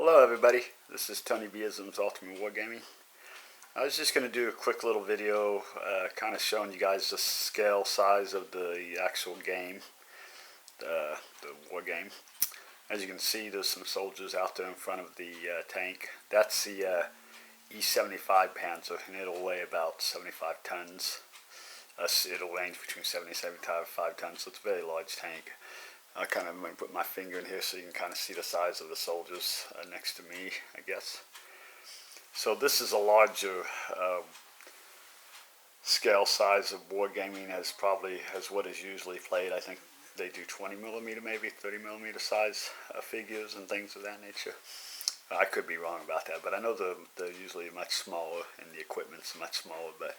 Hello everybody, this is Tony B. ISM's Ultimate Wargaming. I was just going to do a quick little video kind of showing you guys the scale size of the actual game, the war game. As you can see, there's some soldiers out there in front of the tank. That's the E-75 Panzer, and it'll weigh about 75 tons. It'll range between 70 and 75 tons, so it's a very large tank. I kind of might put my finger in here so you can kind of see the size of the soldiers next to me, I guess. So this is a larger scale size of wargaming as what is usually played. I think they do 20mm, maybe 30mm size figures and things of that nature. I could be wrong about that, but I know they're usually much smaller and the equipment's much smaller. But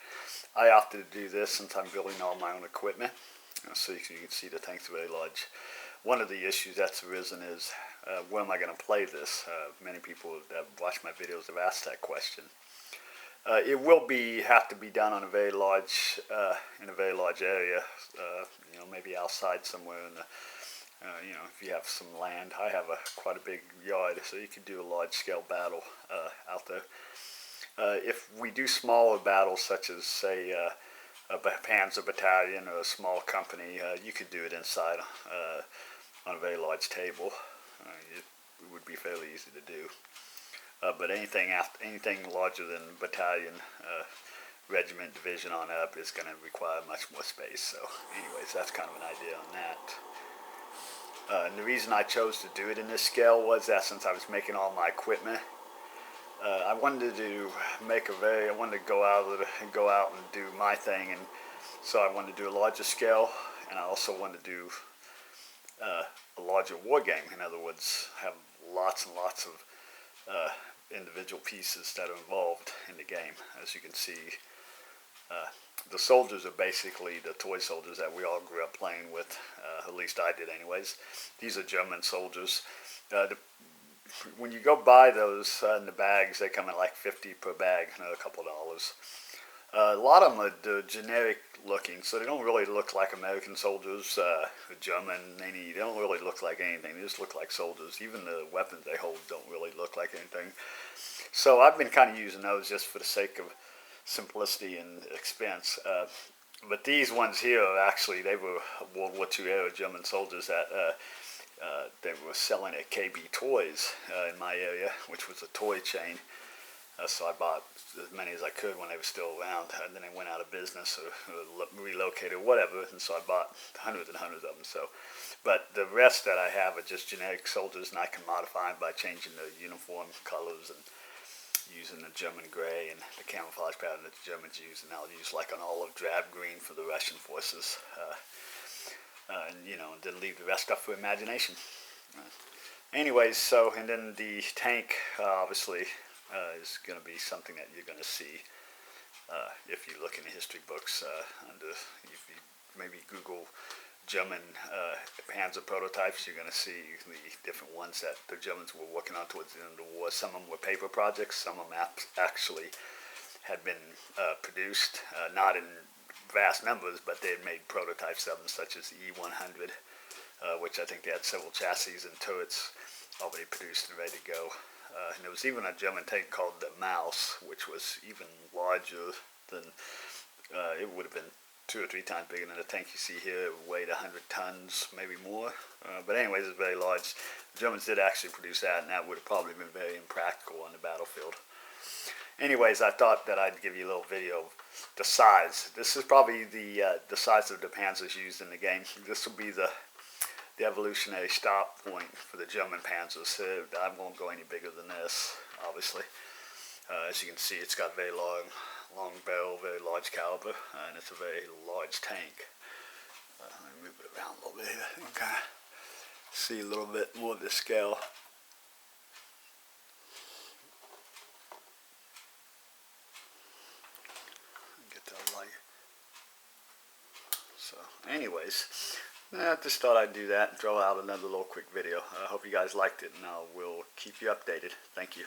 I opted to do this since I'm building all my own equipment. So you can see the tank's very large. One of the issues that's arisen is where am I going to play this? Many people that watch my videos have asked that question. It will have to be done on a very large in a very large area. Maybe outside somewhere in the if you have some land. I have quite a big yard, so you could do a large scale battle out there. If we do smaller battles, such as say a panzer battalion or a small company, you could do it inside on a very large table. It would be fairly easy to do. But anything larger than battalion, regiment, division on up is going to require much more space. So anyways, that's kind of an idea on that. And the reason I chose to do it in this scale was that since I was making all my equipment, I wanted to go out and do my thing, and so I wanted to do a larger scale, and I also wanted to do a larger war game. In other words, have lots and lots of individual pieces that are involved in the game. As you can see, the soldiers are basically the toy soldiers that we all grew up playing with, at least I did anyways. These are German soldiers. When you go buy those in the bags, they come in like $50 per bag, another couple of dollars. A lot of them are generic looking, so they don't really look like American soldiers, German, they don't really look like anything. They just look like soldiers. Even the weapons they hold don't really look like anything. So I've been kind of using those just for the sake of simplicity and expense. But these ones here are actually, they were World War II era German soldiers that they were selling at KB Toys in my area, which was a toy chain. So I bought as many as I could when they were still around, and then they went out of business or relocated or whatever, and so I bought hundreds and hundreds of them. But the rest that I have are just generic soldiers, and I can modify them by changing the uniform colors and using the German gray and the camouflage pattern that the Germans use, and I'll use like an olive drab green for the Russian forces. And then leave the rest up for imagination. Anyways, and then the tank obviously is going to be something that you're going to see if you look in the history books. If you maybe Google German panzer prototypes, you're going to see the different ones that the Germans were working on towards the end of the war. Some of them were paper projects, some of them actually had been produced, not in vast numbers, but they had made prototypes of them, such as the E-100, which I think they had several chassis and turrets already produced and ready to go. And there was even a German tank called the Mouse, which was even larger than, it would have been 2 or 3 times bigger than the tank you see here. It weighed 100 tons, maybe more. But anyways, it's very large. The Germans did actually produce that, and that would have probably been very impractical on the battlefield. Anyways, I thought that I'd give you a little video of the size. This is probably the size of the panzers used in the game. This will be the evolutionary stop point for the German panzers. I won't go any bigger than this, obviously. As you can see, it's got a very long barrel, very large caliber, and it's a very large tank. Let me move it around a little bit here. You can kind of see a little bit more of the scale. So anyways, I just thought I'd do that and throw out another little quick video. I hope you guys liked it, and I will keep you updated. Thank you.